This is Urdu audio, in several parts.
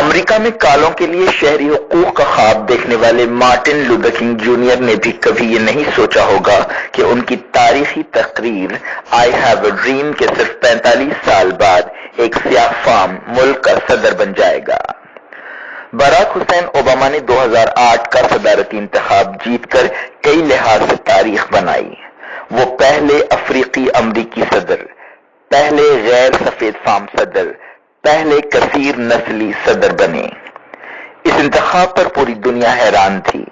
امریکہ میں کالوں کے لیے شہری حقوق کا خواب دیکھنے والے مارٹن لوتھر کنگ جونیئر نے بھی کبھی یہ نہیں سوچا ہوگا کہ ان کی تاریخی تقریر آئی ہیو اے ڈریم کے صرف 45 سال بعد ایک سیاہ فام ملک کا صدر بن جائے گا۔ باراک حسین اوباما نے 2008 کا صدارتی انتخاب جیت کر کئی لحاظ سے تاریخ بنائی۔ وہ پہلے افریقی امریکی صدر، پہلے غیر سفید فام صدر، پہلے کثیر نسلی صدر بنے۔ اس انتخاب پر پوری دنیا حیران تھی۔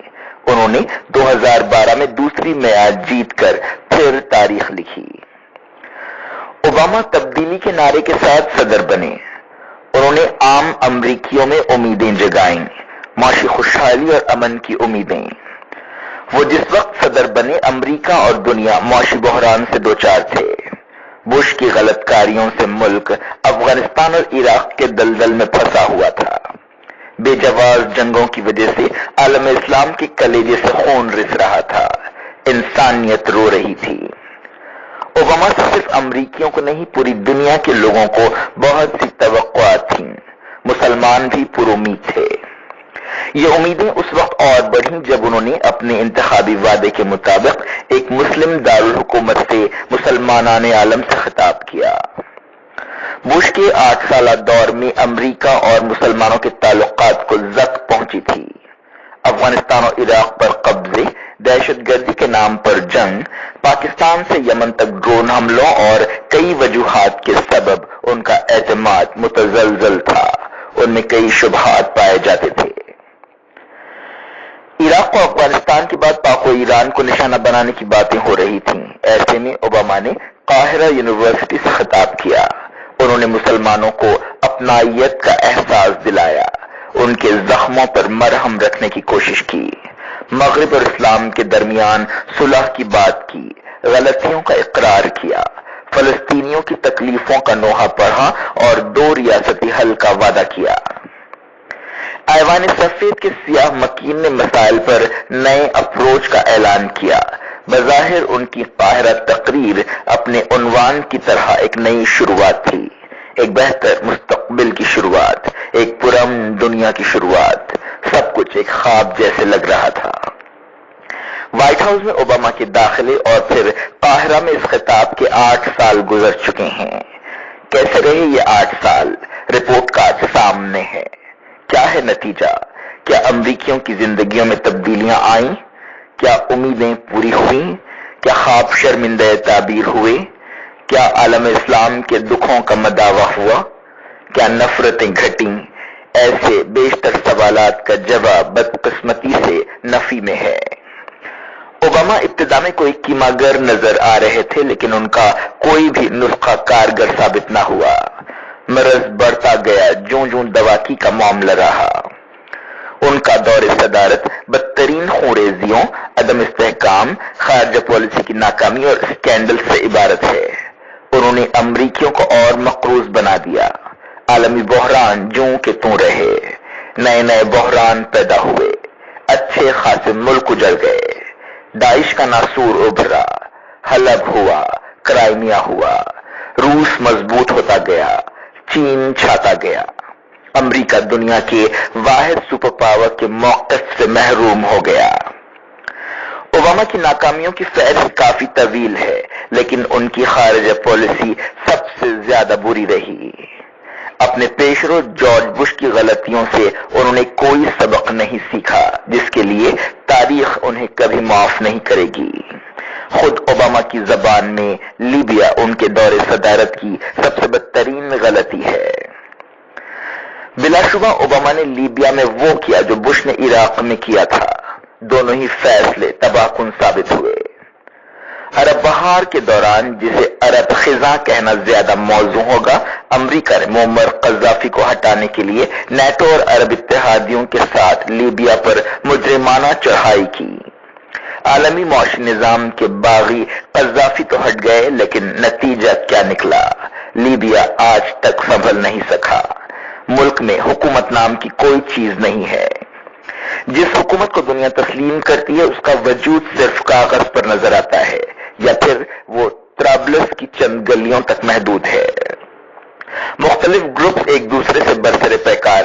انہوں نے 2012 میں دوسری میعاد جیت کر پھر تاریخ لکھی۔ اوباما تبدیلی کے نعرے کے ساتھ صدر بنے۔ انہوں نے عام امریکیوں میں امیدیں جگائیں، معاشی خوشحالی اور امن کی امیدیں۔ وہ جس وقت صدر بنے امریکہ اور دنیا معاشی بحران سے دوچار تھے۔ بش کی غلط کاریوں سے ملک افغانستان اور عراق کے دلدل میں پھنسا ہوا تھا۔ بے جواز جنگوں کی وجہ سے عالم اسلام کے کلیجے سے خون رس رہا تھا، انسانیت رو رہی تھی۔ اوباما سے صرف امریکیوں کو نہیں، پوری دنیا کے لوگوں کو بہت سی توقعات تھیں۔ مسلمان بھی پر امید تھے۔ یہ امیدیں اس وقت اور بڑھیں جب انہوں نے اپنے انتخابی وعدے کے مطابق ایک مسلم دارالحکومت سے مسلمانان عالم سے خطاب کیا۔ بش کے 8 سالہ دور میں امریکہ اور مسلمانوں کے تعلقات کو زک پہنچی تھی۔ افغانستان اور عراق پر قبضے، دہشت گردی کے نام پر جنگ، پاکستان سے یمن تک ڈرون حملوں اور کئی وجوہات کے سبب ان کا اعتماد متزلزل تھا۔ ان میں کئی شبہات پائے جاتے تھے۔ عراق و افغانستان کے بعد پاک و ایران کو نشانہ بنانے کی باتیں ہو رہی تھیں۔ ایسے میں اوباما نے قاہرہ یونیورسٹی سے خطاب کیا۔ انہوں نے مسلمانوں کو اپنائیت کا احساس دلایا، ان کے زخموں پر مرہم رکھنے کی کوشش کی، مغرب اور اسلام کے درمیان صلح کی بات کی، غلطیوں کا اقرار کیا، فلسطینیوں کی تکلیفوں کا نوحہ پڑھا اور 2 ریاستی حل کا وعدہ کیا۔ ایوان سفید کے سیاہ مکین نے مسائل پر نئے اپروچ کا اعلان کیا۔ بظاہر ان کی قاہرہ تقریر اپنے عنوان کی طرح ایک نئی شروعات تھی، ایک بہتر مستقبل کی شروعات، ایک پرامن دنیا کی شروعات۔ سب کچھ ایک خواب جیسے لگ رہا تھا۔ وائٹ ہاؤس میں اوباما کے داخلے اور پھر قاہرہ میں اس خطاب کے 8 سال گزر چکے ہیں۔ کیسے رہے یہ 8 سال؟ رپورٹ کارڈ سامنے ہے۔ کیا ہے نتیجہ؟ کیا امریکیوں کی زندگیوں میں تبدیلیاں آئیں؟ کیا امیدیں پوری ہوئیں؟ کیا خواب شرمندہ تعبیر ہوئے؟ کیا عالم اسلام کے دکھوں کا مداوع ہوا؟ کیا نفرتیں گھٹیں؟ ایسے بیشتر سوالات کا جواب بدقسمتی سے نفی میں ہے۔ اوباما ابتدا میں کوئی کیماگر نظر آ رہے تھے، لیکن ان کا کوئی بھی نسخہ کارگر ثابت نہ ہوا۔ مرض بڑھتا گیا، جوں جوں دوا کی کا معاملہ رہا۔ ان کا دور صدارت بدترین خونریزیوں، عدم استحکام، خارجہ پالیسی کی ناکامی اور اسکینڈل سے عبارت ہے۔ انہوں نے امریکیوں کو اور مقروض بنا دیا۔ عالمی بحران جوں کہ توں رہے، نئے نئے بحران پیدا ہوئے، اچھے خاصے ملک اجڑ گئے۔ داعش کا ناسور ابھرا، حلب ہوا، کرائمیا ہوا، روس مضبوط ہوتا گیا، چین چھاتا گیا۔ امریکہ دنیا کے واحد سپر پاور کے موقف سے محروم ہو گیا۔ اوباما کی ناکامیوں کی فہرست کافی طویل ہے، لیکن ان کی خارجہ پالیسی سب سے زیادہ بری رہی۔ اپنے پیشرو جارج بش کی غلطیوں سے انہوں نے کوئی سبق نہیں سیکھا، جس کے لیے تاریخ انہیں کبھی معاف نہیں کرے گی۔ خود اوباما کی زبان میں لیبیا ان کے دور صدارت کی سب سے بدترین غلطی ہے۔ بلا شبہ اوباما نے لیبیا میں وہ کیا جو بش نے عراق میں کیا تھا۔ دونوں ہی فیصلے تباہ کن ثابت ہوئے۔ عرب بہار کے دوران، جسے عرب خزاں کہنا زیادہ موزوں ہوگا، امریکہ نے معمر قذافی کو ہٹانے کے لیے نیٹو اور عرب اتحادیوں کے ساتھ لیبیا پر مجرمانہ چڑھائی کی۔ عالمی معاشی نظام کے باغی قذافی تو ہٹ گئے، لیکن نتیجہ کیا نکلا؟ لیبیا آج تک سنبھل نہیں سکا۔ ملک میں حکومت نام کی کوئی چیز نہیں ہے۔ جس حکومت کو دنیا تسلیم کرتی ہے، اس کا وجود صرف کاغذ پر نظر آتا ہے، یا پھر وہ طرابلس کی چند گلیوں تک محدود ہے۔ مختلف گروپس ایک دوسرے سے برسر پیکار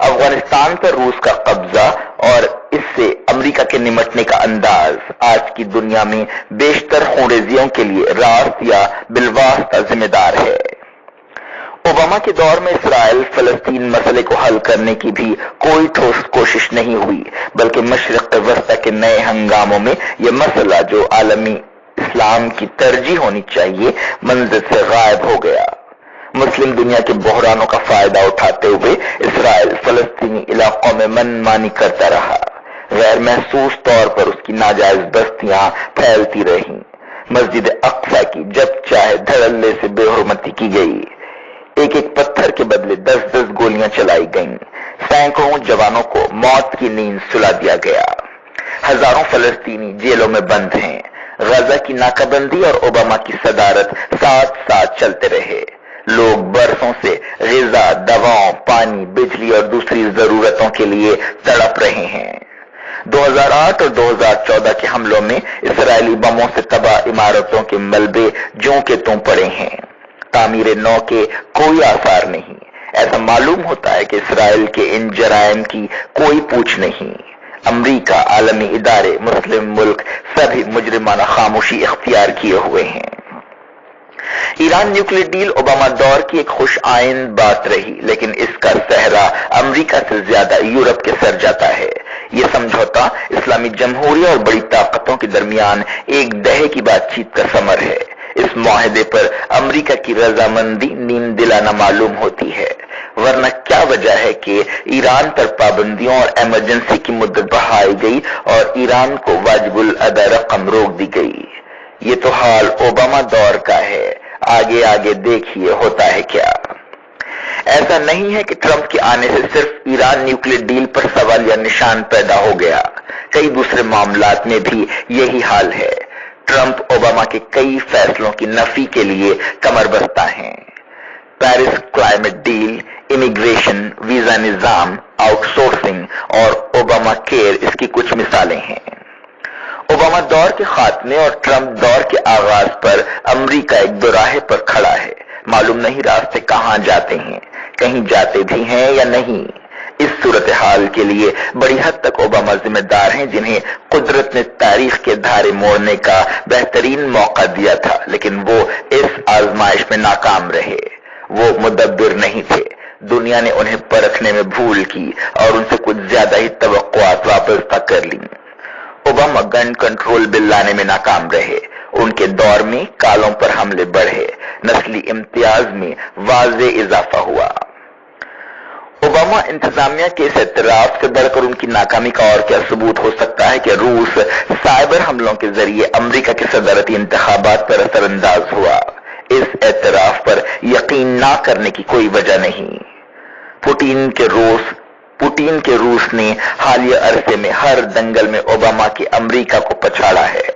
افغانستان پر روس کا قبضہ اور اس سے امریکہ کے نمٹنے کا انداز آج کی دنیا میں بیشتر خونریزیوں کے لیے راست یا بالواسطہ ذمہ دار ہے۔ اوباما کے دور میں اسرائیل فلسطین مسئلے کو حل کرنے کی بھی کوئی ٹھوس کوشش نہیں ہوئی، بلکہ مشرق وسطی کے نئے ہنگاموں میں یہ مسئلہ جو عالمی اسلام کی ترجیح ہونی چاہیے منظر سے غائب ہو گیا۔ مسلم دنیا کے بحرانوں کا فائدہ اٹھاتے ہوئے اسرائیل فلسطینی علاقوں میں من مانی کرتا رہا، غیر محسوس طور پر اس کی ناجائز بستیاں پھیلتی رہیں، مسجد اقصی کی جب چاہے دھڑلے سے بے حرمتی کی گئی، ایک ایک پتھر کے بدلے 10 گولیاں چلائی گئیں، سینکڑوں جوانوں کو موت کی نیند سلا دیا گیا، ہزاروں فلسطینی جیلوں میں بند ہیں۔ غزہ کی ناکہ بندی اور اوباما کی صدارت ساتھ ساتھ چلتے رہے، لوگ برسوں سے غذا، دواؤں، پانی، بجلی اور دوسری ضرورتوں کے لیے تڑپ رہے ہیں۔ 2008 اور 2014 کے حملوں میں اسرائیلی بموں سے تباہ عمارتوں کے ملبے جوں کے توں پڑے ہیں، تعمیر نو کے کوئی آثار نہیں۔ ایسا معلوم ہوتا ہے کہ اسرائیل کے ان جرائم کی کوئی پوچھ نہیں۔ امریکہ، عالمی ادارے، مسلم ملک سبھی مجرمانہ خاموشی اختیار کیے ہوئے ہیں۔ ایران نیوکلیئر ڈیل اوباما دور کی ایک خوش آئند بات رہی، لیکن اس کا صحرا امریکہ سے زیادہ یورپ کے سر جاتا ہے۔ یہ سمجھوتا اسلامی جمہوریہ اور بڑی طاقتوں کے درمیان ایک دہے کی بات چیت کا ثمر ہے۔ اس معاہدے پر امریکہ کی رضامندی نیم دلانہ معلوم ہوتی ہے، ورنہ کیا وجہ ہے کہ ایران پر پابندیوں اور ایمرجنسی کی مدت بڑھائی گئی اور ایران کو واجب الادا رقم روک دی گئی؟ یہ تو حال اوباما دور کا ہے، آگے آگے دیکھیے ہوتا ہے کیا۔ ایسا نہیں ہے کہ ٹرمپ کے آنے سے صرف ایران نیوکلیئر ڈیل پر سوال یا نشان پیدا ہو گیا، کئی دوسرے معاملات میں بھی یہی حال ہے۔ ٹرمپ اوباما کے کئی فیصلوں کی نفی کے لیے کمر بستہ ہیں۔ Paris climate deal, immigration, visa نظام، آؤٹ سورسنگ اور اوباما کیئر اس کی کچھ مثالیں ہیں۔ اوباما دور کے خاتمے اور ٹرمپ دور کے آغاز پر امریکہ ایک دوراہے پر کھڑا ہے، معلوم نہیں راستے کہاں جاتے ہیں، کہیں جاتے بھی ہیں یا نہیں۔ اس صورتحال کے لیے بڑی حد تک اوباما ذمہ دار ہیں، جنہیں قدرت نے تاریخ کے دھارے موڑنے کا بہترین موقع دیا تھا، لیکن وہ اس آزمائش میں ناکام رہے۔ وہ مدبر نہیں تھے، دنیا نے انہیں پرکھنے میں بھول کی اور ان سے کچھ زیادہ ہی توقعات وابستہ کر لیں۔ اوباما گن کنٹرول بل لانے میں ناکام رہے، ان کے دور میں کالوں پر حملے بڑھے، نسلی امتیاز میں واضح اضافہ ہوا۔ اوباما انتظامیہ کے اس اعتراف سے بڑھ کر ان کی ناکامی کا اور کیا ثبوت ہو سکتا ہے کہ روس سائبر حملوں کے ذریعے امریکہ کے صدارتی انتخابات پر اثر انداز ہوا۔ اس اعتراف پر یقین نہ کرنے کی کوئی وجہ نہیں۔ پوٹین کے روس نے حالیہ عرصے میں ہر دنگل میں اوباما کے امریکہ کو پچھاڑا ہے۔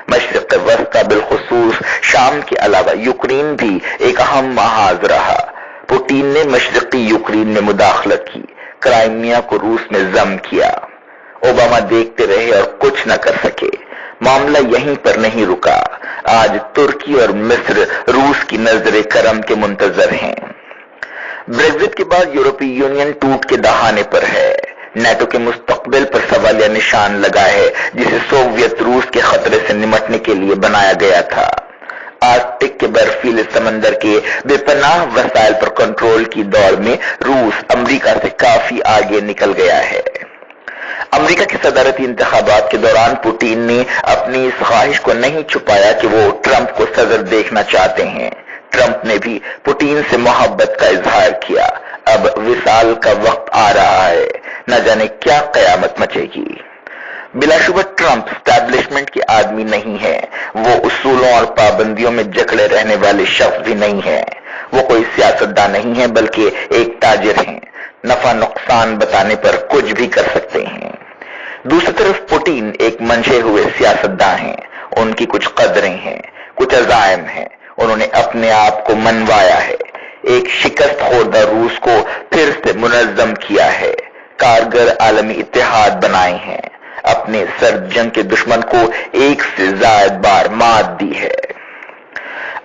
مشرق وسطی بالخصوص شام کے علاوہ یوکرین بھی ایک اہم محاذ رہا۔ پوٹین نے مشرقی یوکرین میں مداخلت کی، کرائمیا کو روس میں ضم کیا۔ اوباما دیکھتے رہے اور کچھ نہ کر سکے۔ معاملہ یہیں پر نہیں رکا، آج ترکی اور مصر روس کی نظر کرم کے منتظر ہیں۔ بریگزٹ کے بعد یورپی یونین ٹوٹ کے دہانے پر ہے، نیٹو کے مستقبل پر سوالیہ نشان لگا ہے، جسے سوویت روس کے خطرے سے نمٹنے کے لیے بنایا گیا تھا۔ آرکٹک کے برفیلے سمندر کے بے پناہ وسائل پر کنٹرول کی دوڑ میں روس امریکہ سے کافی آگے نکل گیا ہے۔ امریکہ کے صدارتی انتخابات کے دوران پوٹین نے اپنی اس خواہش کو نہیں چھپایا کہ وہ ٹرمپ کو صدر دیکھنا چاہتے ہیں۔ ٹرمپ نے بھی پوٹین سے محبت کا اظہار کیا۔ اب وصال کا وقت آ رہا ہے، نہ جانے کیا قیامت مچے گی۔ بلا شبہ ٹرمپ اسٹیبلشمنٹ کے آدمی نہیں ہے، وہ اصولوں اور پابندیوں میں جکڑے رہنے والے شخص بھی نہیں ہے۔ وہ کوئی سیاستدان نہیں ہے بلکہ ایک تاجر ہیں، نفع نقصان بتانے پر کچھ بھی کر سکتے ہیں۔ دوسری طرف پوٹین ایک منشے ہوئے سیاستدان ہیں، ان کی کچھ قدریں ہیں، کچھ عزائم ہیں، انہوں نے اپنے آپ کو منوایا ہے، ایک شکست خوردہ روس کو پھر سے منظم کیا ہے، کارگر عالمی اتحاد بنائے ہیں، اپنے سرد جنگ کے دشمن کو ایک سے زائد بار مات دی ہے۔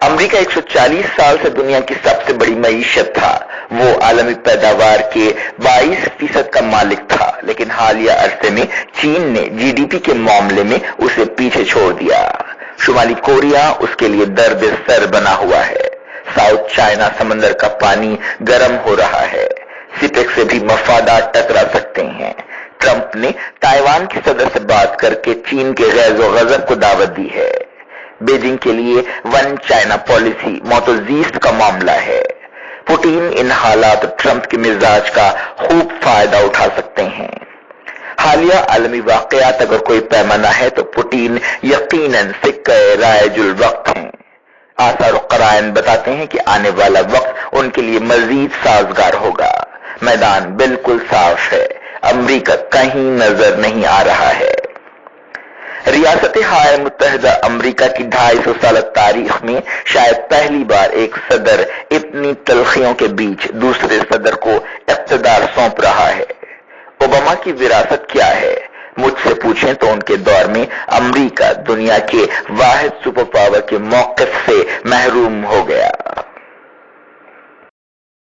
امریکہ 140 سال سے دنیا کی سب سے بڑی معیشت تھا، وہ عالمی پیداوار کے 22% کا مالک تھا، لیکن حالیہ عرصے میں چین نے جی ڈی پی کے معاملے میں اسے پیچھے چھوڑ دیا۔ شمالی کوریا اس کے لیے درد سر بنا ہوا ہے۔ ساؤتھ چائنا سمندر کا پانی گرم ہو رہا ہے۔ سپیک سے بھی مفادات ٹکرا سکتے ہیں۔ ٹرمپ نے تائیوان کی صدر سے بات کر کے چین کے غیظ و غضب کو دعوت دی ہے۔ بیجنگ کے لیے ون چائنا پالیسی موت و زیست کا معاملہ ہے۔ پوٹین ان حالات ٹرمپ کے مزاج کا خوب فائدہ اٹھا سکتے ہیں۔ حالیہ عالمی واقعات اگر کوئی پیمانہ ہے تو پوٹین یقیناً سکہ رائج الوقت ہیں۔ آثار و قرائن بتاتے ہیں کہ آنے والا وقت ان کے لیے مزید سازگار ہوگا۔ میدان بالکل صاف ہے، امریکہ کہیں نظر نہیں آ رہا ہے۔ ریاست ہائے متحدہ امریکہ کی 250 سالہ تاریخ میں شاید پہلی بار ایک صدر اتنی تلخیوں کے بیچ دوسرے صدر کو اقتدار سونپ رہا ہے۔ اوباما کی وراثت کیا ہے؟ مجھ سے پوچھیں تو ان کے دور میں امریکہ دنیا کے واحد سپر پاور کے موقف سے محروم ہو گیا۔